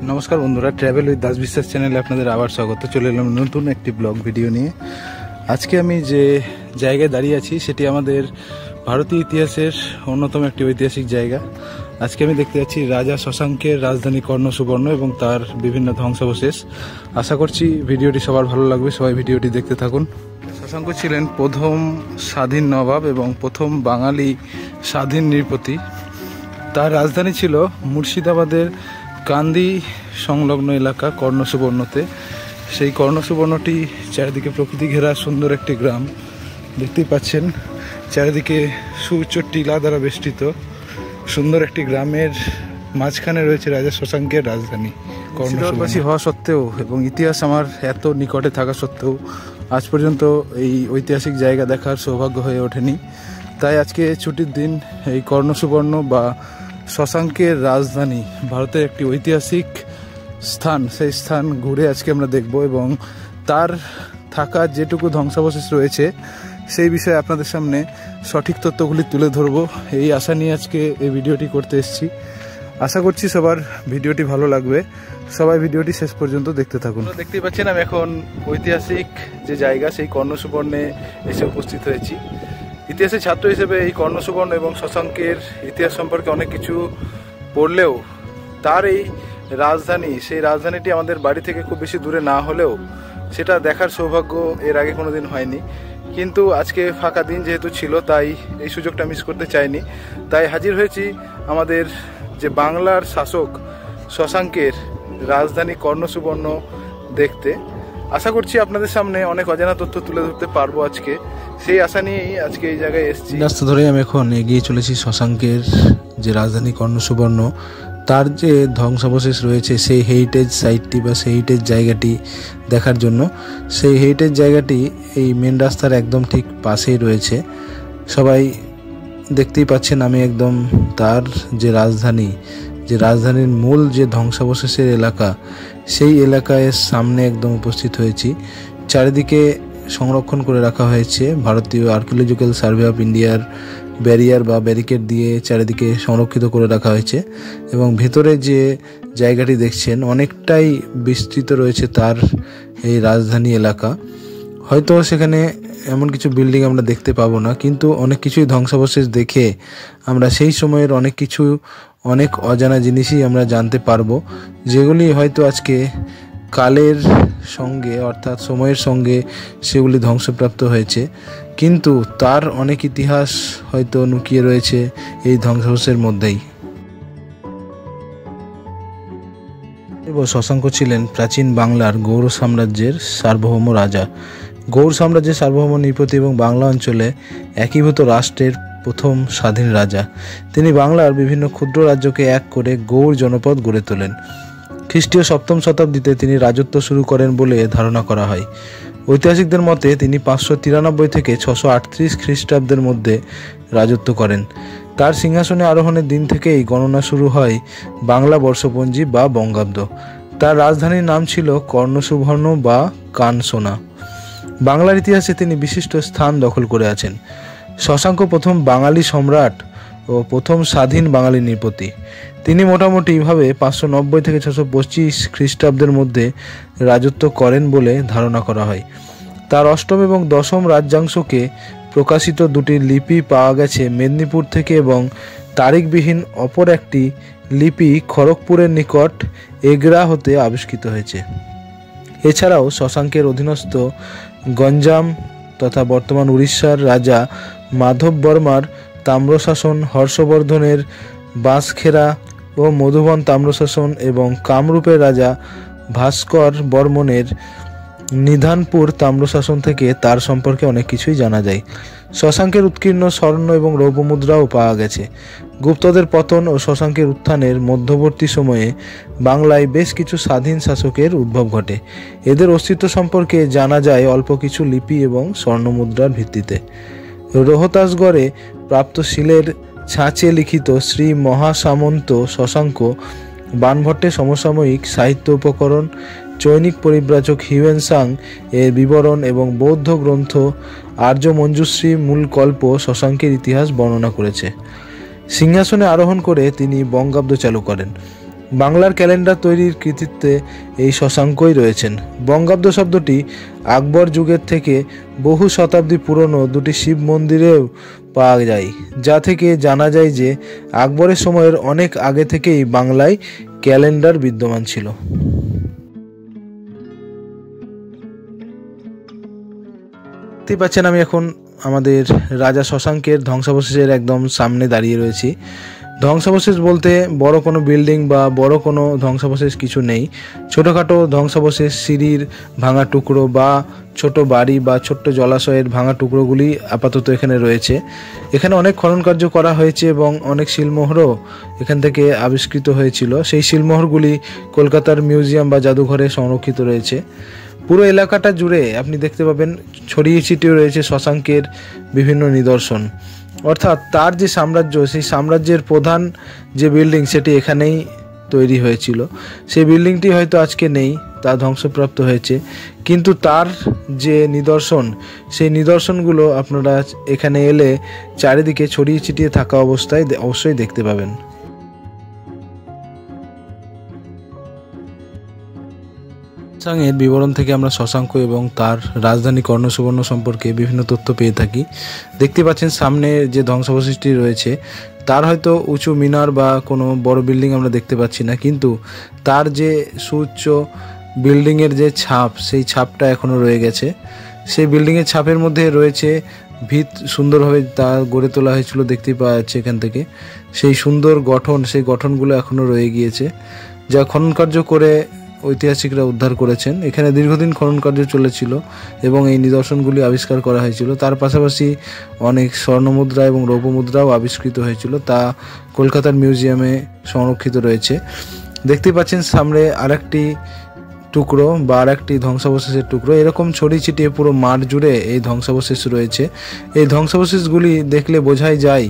নমস্কার বন্ধুরা, travel with Das বিশ্বাস চ্যানেলে আপনাদের আবার স্বাগত। চলে এলাম নতুন একটি ব্লগ ভিডিও নিয়ে। আজকে আমি যে জায়গায় দাঁড়িয়ে আছি সেটি আমাদের ভারতীয় ইতিহাসের অন্যতম একটি ঐতিহাসিক জায়গা। আজকে আমি দেখতে যাচ্ছি রাজা শশাঙ্কের রাজধানী কর্ণসুবর্ণ এবং তার বিভিন্ন ধ্বংসাবশেষ। আশা করছি ভিডিওটি সবার ভালো লাগবে, সবাই ভিডিওটি দেখতে থাকুন। শশাঙ্ক ছিলেন প্রথম স্বাধীন নবাব এবং প্রথম বাঙালি স্বাধীন নৃপতি। তার রাজধানী ছিল মুর্শিদাবাদের কান্দি সংলগ্ন এলাকা কর্ণসুবর্ণতে। সেই কর্ণসুবর্ণটি চারিদিকে প্রকৃতি ঘেরা সুন্দর একটি গ্রাম। দেখতেই পাচ্ছেন চারিদিকে সুউচ্চ টিলা দ্বারা বেষ্টিত সুন্দর একটি গ্রামের মাঝখানে রয়েছে রাজা শশাঙ্কের রাজধানী কর্ণসুবর্ণবাসী হওয়া সত্ত্বেও এবং ইতিহাস আমার এত নিকটে থাকা সত্ত্বেও আজ পর্যন্ত এই ঐতিহাসিক জায়গা দেখার সৌভাগ্য হয়ে ওঠেনি। তাই আজকে ছুটির দিন এই কর্ণসুবর্ণ বা শশাঙ্কের রাজধানী, ভারতের একটি ঐতিহাসিক স্থান, সেই স্থান ঘুরে আজকে আমরা দেখব এবং তার থাকা যেটুকু ধ্বংসাবশেষ রয়েছে সেই বিষয়ে আপনাদের সামনে সঠিক তথ্যগুলি তুলে ধরব, এই আশা নিয়ে আজকে এই ভিডিওটি করতে এসেছি। আশা করছি সবার ভিডিওটি ভালো লাগবে, সবাই ভিডিওটি শেষ পর্যন্ত দেখতে থাকুন। দেখতেই পাচ্ছেন আমি এখন ঐতিহাসিক যে জায়গা সেই কর্ণসুবর্ণে এসে উপস্থিত হয়েছি। ইতিহাসের ছাত্র হিসেবে এই কর্ণসুবর্ণ এবং শশাঙ্কের ইতিহাস সম্পর্কে অনেক কিছু পড়লেও তার এই রাজধানী, সেই রাজধানীটি আমাদের বাড়ি থেকে খুব বেশি দূরে না হলেও সেটা দেখার সৌভাগ্য এর আগে কোনোদিন হয়নি। কিন্তু আজকে ফাঁকা দিন যেহেতু ছিল তাই এই সুযোগটা মিস করতে চাইনি। তাই হাজির হয়েছি আমাদের যে বাংলার শাসক শশাঙ্কের রাজধানী কর্ণসুবর্ণ দেখতে। আশা করছি আপনাদের সামনে অনেক অজানা তথ্য তুলে ধরতে পারবো আজকে, সেই আশা নিয়েই আজকে এই জায়গায় এসেছি। রাস্তা ধরে আমি এখন এগিয়ে চলেছি শশাঙ্কের যে রাজধানী কর্ণসুবর্ণ, তার যে ধ্বংসাবশেষ রয়েছে সেই হেরিটেজ সাইটটি বা সেই হেরিটেজ জায়গাটি দেখার জন্য। সেই হেরিটেজ জায়গাটি এই মেন রাস্তার একদম ঠিক পাশেই রয়েছে। সবাই দেখতেই পাচ্ছেন আমি একদম তার যে রাজধানীর মূল যে ধ্বংসাবশেষের এলাকা সেই এলাকায় সামনে একদম উপস্থিত হয়েছি। চারিদিকে সংরক্ষণ করে রাখা হয়েছে ভারতীয় আর্কিওলজিক্যাল সার্ভে অফ ইন্ডিয়ার ব্যারিয়ার বা ব্যারিকেড দিয়ে চারিদিকে সংরক্ষিত করে রাখা হয়েছে এবং ভেতরে যে জায়গাটি দেখছেন অনেকটাই বিস্তৃত রয়েছে তার এই রাজধানী এলাকা। হয়তো সেখানে এমন কিছু বিল্ডিং আমরা দেখতে পাবো না, কিন্তু অনেক কিছুই ধ্বংসাবশেষ দেখে আমরা সেই সময়ের অনেক অজানা জিনিসই আমরা জানতে পারবো, যেগুলি হয়তো আজকে কালের সঙ্গে অর্থাৎ সময়ের সঙ্গে সেগুলি ধ্বংসপ্রাপ্ত হয়েছে, কিন্তু তার অনেক ইতিহাস হয়তো লুকিয়ে রয়েছে এই ধ্বংসাবশেষের মধ্যেই। শশাঙ্ক ছিলেন প্রাচীন বাংলার গৌড় সাম্রাজ্যের সার্বভৌম রাজা। গৌড় সাম্রাজ্যের সার্বভৌম নৃপতি এবং বাংলা অঞ্চলে একীভূত রাষ্ট্রের প্রথম স্বাধীন রাজা। তিনি বাংলার বিভিন্ন ক্ষুদ্র রাজ্যকে এক করে গৌড় জনপদ গড়ে তোলেন। খ্রিস্টীয় 7ম শতাব্দীতে তিনি রাজত্ব শুরু করেন বলে ধারণা করা হয়। ঐতিহাসিকদের মতে তিনি 593 থেকে 638 খ্রিস্টাব্দের মধ্যে রাজত্ব করেন। তার সিংহাসনে আরোহণের দিন থেকেই গণনা শুরু হয় বাংলা বর্ষপঞ্জি বা বঙ্গাব্দ। তার রাজধানীর নাম ছিল কর্ণসুবর্ণ বা কানসোনা। বাংলার ইতিহাসে তিনি বিশিষ্ট স্থান দখল করে আছেন। শশাঙ্ক প্রথম বাঙালি সম্রাট ও প্রথম স্বাধীন বাঙালি নৃপতি। তিনি মোটামুটিভাবে 590 থেকে 625 খ্রিস্টাব্দের মধ্যে রাজত্ব করেন বলে ধারণা করা হয়। তার 8ম এবং 10ম রাজ্যাংশকে প্রকাশিত দুটি লিপি পাওয়া গেছে মেদিনীপুর থেকে এবং তারিখবিহীন অপর একটি লিপি খড়গপুরের নিকট এগরা হতে আবিষ্কৃত হয়েছে। এছাড়াও শশাঙ্কের অধীনস্থ গঞ্জাম তথা বর্তমান উড়িষ্যার রাজা মাধব বর্মার তাম্রশাসন, হর্ষবর্ধনের বাঁশখেরা ও মধুবন তাম্রশাসন এবং কামরূপের রাজা ভাস্কর বর্মনের নিধানপুর তাম্রশাসন থেকে তার সম্পর্কে অনেক কিছুই জানা যায়। শশাঙ্কের উৎকীর্ণ স্বর্ণ এবং রৌপ্য মুদ্রাও পাওয়া গেছে। গুপ্তদের পতন ও শশাঙ্কের উত্থানের মধ্যবর্তী সময়ে বাংলায় বেশ কিছু স্বাধীন শাসকের উদ্ভব ঘটে। এদের অস্তিত্ব সম্পর্কে জানা যায় অল্প কিছু লিপি এবং স্বর্ণমুদ্রার ভিত্তিতে। রোহতাসগড়ে প্রাপ্ত শিলের ছাঁচে লিখিত শ্রী মহাসামন্ত শশাঙ্ক, বানভট্টের সমসাময়িক সাহিত্য উপকরণ, চৈনিক পরিব্রাজক হিউয়েন-সাং এর বিবরণ এবং বৌদ্ধ গ্রন্থ আর্য মঞ্জুশ্রী মূলকল্প শশাঙ্কের ইতিহাস বর্ণনা করেছে। সিংহাসনে আরোহণ করে তিনি বঙ্গাব্দ চালু করেন। বাংলার ক্যালেন্ডার তৈরির কৃতিত্বে এই শশাঙ্কই রয়েছেন। বঙ্গাব্দ শব্দটি আকবর যুগের থেকে বহু শতাব্দী পুরনো দুটি শিব মন্দিরেও পাওয়া যায়, যা থেকে জানা যায় যে আকবরের সময়ের অনেক আগে থেকেই বাংলায় ক্যালেন্ডার বিদ্যমান ছিল। দেখতে পাচ্ছেন আমি এখন আমাদের রাজা শশাঙ্কের ধ্বংসাবশেষের একদম সামনে দাঁড়িয়ে রয়েছি। ধ্বংসাবশেষ বলতে বড় কোনো বিল্ডিং বা বড় কোনো ধ্বংসাবশেষ কিছু নেই। ছোটোখাটো ধ্বংসাবশেষ, সিঁড়ির ভাঙা টুকরো বা ছোট বাড়ি বা ছোট্ট জলাশয়ের ভাঙা টুকরোগুলি আপাতত এখানে রয়েছে। এখানে অনেক খনন কার্য করা হয়েছে এবং অনেক শিলমোহরও এখান থেকে আবিষ্কৃত হয়েছিল। সেই শিলমোহরগুলি কলকাতার মিউজিয়াম বা জাদুঘরে সংরক্ষিত রয়েছে। পুরো এলাকাটা জুড়ে আপনি দেখতে পাবেন ছড়িয়ে ছিটিয়ে রয়েছে শশাঙ্কের বিভিন্ন নিদর্শন। অর্থাৎ তার যে সাম্রাজ্য, সেই সাম্রাজ্যের প্রধান যে বিল্ডিং সেটি এখানেই তৈরি হয়েছিল। সেই বিল্ডিংটি হয়তো আজকে নেই, তা ধ্বংসপ্রাপ্ত হয়েছে, কিন্তু তার যে নিদর্শন, সেই নিদর্শনগুলো আপনারা এখানে এলে চারিদিকে ছড়িয়ে ছিটিয়ে থাকা অবস্থায় অবশ্যই দেখতে পাবেন। এর বিবরণ থেকে আমরা শশাঙ্ক এবং তার রাজধানী কর্ণসুবর্ণ সম্পর্কে বিভিন্ন তথ্য পেয়ে থাকি। দেখতে পাচ্ছেন সামনে যে ধ্বংসাবশেষটি রয়েছে তার হয়তো উঁচু মিনার বা কোনো বড় বিল্ডিং আমরা দেখতে পাচ্ছি না, কিন্তু তার যে সুউচ্চ বিল্ডিংয়ের যে ছাপ, সেই ছাপটা এখনও রয়ে গেছে। সেই বিল্ডিংয়ের ছাপের মধ্যে রয়েছে ভিত, সুন্দরভাবে তা গড়ে তোলা হয়েছিল, দেখতেই পাওয়া যাচ্ছে এখান থেকে। সেই সুন্দর গঠন, সেই গঠনগুলো এখনও রয়ে গিয়েছে, যা খনন কার্য করে ঐতিহাসিকরা উদ্ধার করেছেন। এখানে দীর্ঘদিন খনন কার্য চলেছিল এবং এই নিদর্শনগুলি আবিষ্কার করা হয়েছিল। তার পাশাপাশি অনেক স্বর্ণমুদ্রা এবং রৌপ্য মুদ্রাও আবিষ্কৃত হয়েছিল, তা কলকাতার মিউজিয়ামে সংরক্ষিত রয়েছে। দেখতে পাচ্ছেন সামনে আরেকটি টুকরো বা আরেকটি ধ্বংসাবশেষের টুকরো। এরকম ছড়িয়ে ছিটিয়ে পুরো মাঠ জুড়ে এই ধ্বংসাবশেষ রয়েছে। এই ধ্বংসাবশেষগুলি দেখলে বোঝাই যায়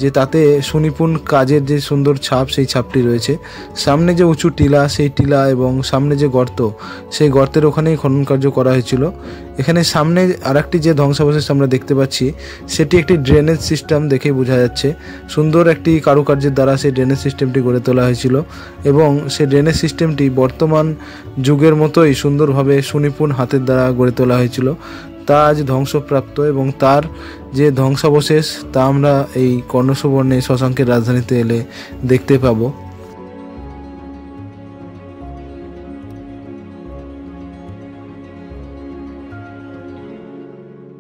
যে তাতে সুনিপুণ কাজের যে সুন্দর ছাপ, সেই ছাপটি রয়েছে। সামনে যে উঁচু টিলা, সেই টিলা এবং সামনে যে গর্ত, সেই গর্তের ওখানেই খনন কার্য করা হয়েছিল। এখানে সামনে আরেকটি যে ধ্বংসাবশেষ আমরা দেখতে পাচ্ছি, সেটি একটি ড্রেনেজ সিস্টেম, দেখেই বোঝা যাচ্ছে। সুন্দর একটি কারুকার্যের দ্বারা সেই ড্রেনেজ সিস্টেমটি গড়ে তোলা হয়েছিল এবং সেই ড্রেনেজ সিস্টেমটি বর্তমান যুগের মতোই সুন্দরভাবে সুনিপুণ হাতের দ্বারা গড়ে তোলা হয়েছিল। তা আজ ধ্বংসপ্রাপ্ত এবং তার যে ধ্বংসাবশেষ তা আমরা এই কর্ণসুবর্ণে শশাঙ্কের রাজধানীতে এলে দেখতে পাবো।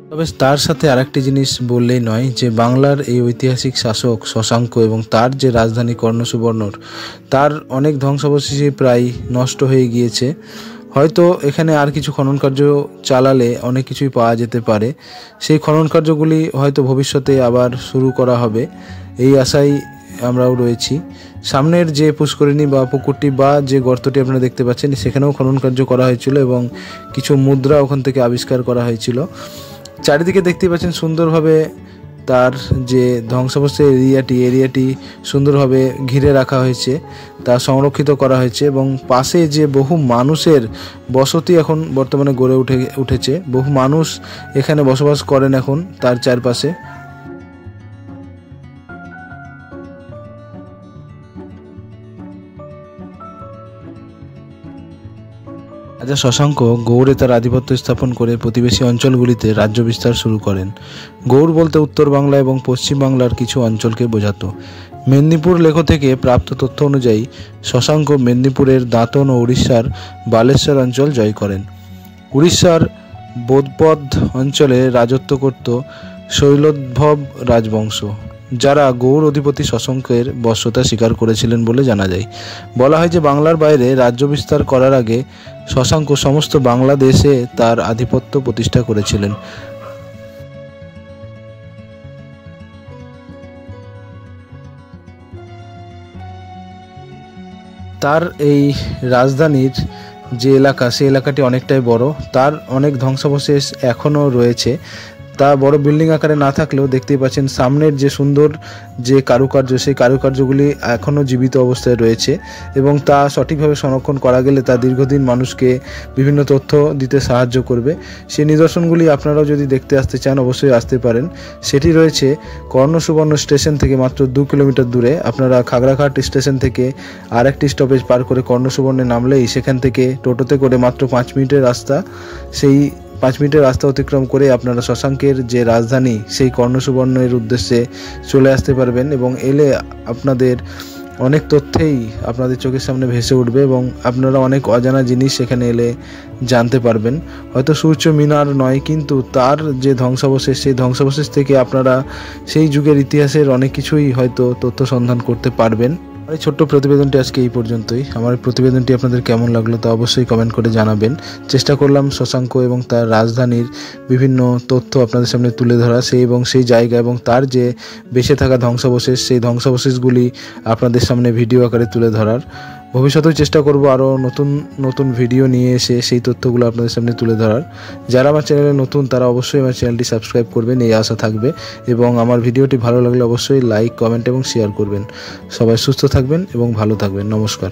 তবে তার সাথে আরেকটি জিনিস বললেই নয় যে বাংলার এই ঐতিহাসিক শাসক শশাঙ্ক এবং তার যে রাজধানী কর্ণসুবর্ণর, তার অনেক ধ্বংসাবশেষই প্রায় নষ্ট হয়ে গিয়েছে। হয়তো এখানে আর কিছু খনন কার্য চালালে অনেক কিছুই পাওয়া যেতে পারে। সেই খনন কার্যগুলি হয়তো ভবিষ্যতে আবার শুরু করা হবে, এই আশায় আমরাও রয়েছি। সামনের যে পুষ্করিণী বা পুকুরটি বা যে গর্তটি আপনারা দেখতে পাচ্ছেন, সেখানেও খনন কার্য করা হয়েছিল এবং কিছু মুদ্রা ওখান থেকে আবিষ্কার করা হয়েছিল। চারিদিকে দেখতে পাচ্ছেন সুন্দরভাবে তার যে ধ্বংসাবশেষের এরিয়াটি সুন্দরভাবে ঘিরে রাখা হয়েছে, তা সংরক্ষিত করা হয়েছে এবং পাশে যে বহু মানুষের বসতি এখন বর্তমানে গড়ে উঠেছে। বহু মানুষ এখানে বসবাস করেন এখন তার চারপাশে। রাজা শশাঙ্ক গৌড়ে তার আধিপত্য স্থাপন করে প্রতিবেশী অঞ্চলগুলিতে রাজ্য বিস্তার শুরু করেন। গৌড় বলতে উত্তর বাংলা এবং পশ্চিম বাংলার কিছু অঞ্চলকে বোঝাতো। মেদিনীপুর লেখ থেকে প্রাপ্ত তথ্য অনুযায়ী শশাঙ্ক মেদিনীপুরের দাঁতন ও উড়িষ্যার বালেশ্বর অঞ্চল জয় করেন। উড়িষ্যার বোধপদ অঞ্চলে রাজত্ব করত শৈলোদ্ভব রাজবংশ, যারা গৌড় অধিপতি শশাঙ্কের বশ্যতা স্বীকার করেছিলেন বলে জানা যায়। বলা হয় যে বাংলার বাইরে রাজ্য বিস্তার করার আগে শশাঙ্ক সমস্ত বাংলাদেশে তার আধিপত্য প্রতিষ্ঠা করেছিলেন। তার এই রাজধানীর যে এলাকা, সেই এলাকাটি অনেকটাই বড়। তার অনেক ধ্বংসাবশেষ এখনও রয়েছে। তা বড় বিল্ডিং আকারে না থাকলেও দেখতেই পাচ্ছেন সামনের যে সুন্দর যে কারুকার্য, সেই কারুকার্যগুলি এখনও জীবিত অবস্থায় রয়েছে এবং তা সঠিকভাবে সংরক্ষণ করা গেলে তা দীর্ঘদিন মানুষকে বিভিন্ন তথ্য দিতে সাহায্য করবে। সেই নিদর্শনগুলি আপনারাও যদি দেখতে আসতে চান অবশ্যই আসতে পারেন। সেটি রয়েছে কর্ণসুবর্ণ স্টেশন থেকে মাত্র 2 কিলোমিটার দূরে। আপনারা খাগড়াঘাট স্টেশন থেকে আর একটি স্টপেজ পার করে কর্ণসুবর্ণে নামলেই সেখান থেকে টোটোতে করে মাত্র 5 মিনিটের রাস্তা, সেই 5 মিনিটের রাস্তা অতিক্রম করে আপনারা শশাঙ্কের যে রাজধানী সেই কর্ণসুবর্ণের উদ্দেশ্যে চলে আসতে পারবেন এবং এলে আপনাদের অনেক তথ্যেই আপনাদের চোখের সামনে ভেসে উঠবে এবং আপনারা অনেক অজানা জিনিস সেখানে এলে জানতে পারবেন। হয়তো সূর্য মিনার নয়, কিন্তু তার যে ধ্বংসাবশেষ, সেই ধ্বংসাবশেষ থেকে আপনারা সেই যুগের ইতিহাসের অনেক কিছুই হয়তো তথ্য সন্ধান করতে পারবেন। আর এই ছোট্ট প্রতিবেদনটি আজকে এই পর্যন্তই। আমার প্রতিবেদনটি আপনাদের কেমন লাগলো তা অবশ্যই কমেন্ট করে জানাবেন। চেষ্টা করলাম শশাঙ্ক এবং তার রাজধানীর বিভিন্ন তথ্য আপনাদের সামনে তুলে ধরা, সেই জায়গা এবং তার যে বেঁচে থাকা ধ্বংসাবশেষ, সেই ধ্বংসাবশেষগুলি আপনাদের সামনে ভিডিও আকারে তুলে ধরার। ভবিষ্যতেও চেষ্টা করব আরও নতুন নতুন ভিডিও নিয়ে এসে সেই তথ্যগুলো আপনাদের সামনে তুলে ধরার। যারা আমার চ্যানেলে নতুন তারা অবশ্যই আমার চ্যানেলটি সাবস্ক্রাইব করবেন, এই আশা থাকবে। এবং আমার ভিডিওটি ভালো লাগলে অবশ্যই লাইক, কমেন্ট এবং শেয়ার করবেন। সবাই সুস্থ থাকবেন এবং ভালো থাকবেন। নমস্কার।